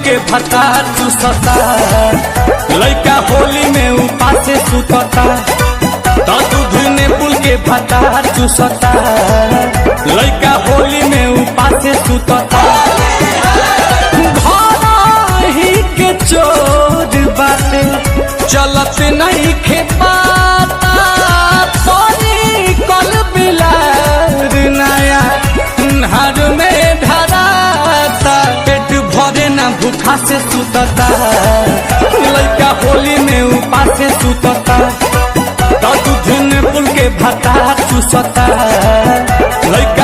के भत्ता चूसता, लइका होली में उपास सुतता। तो दूध ने पुल के भत्ता चूसता, लइका होली में उपास सुतता। ही के चोर बाटे चलत नहीं खेपाता, पानी कल बिलार नया नहर में धराता। पेट भरे ना भूखा से सुतता, लइका होली में उपास से सुतता। तो दूध ने पुल के भत्ता चूसता, लइका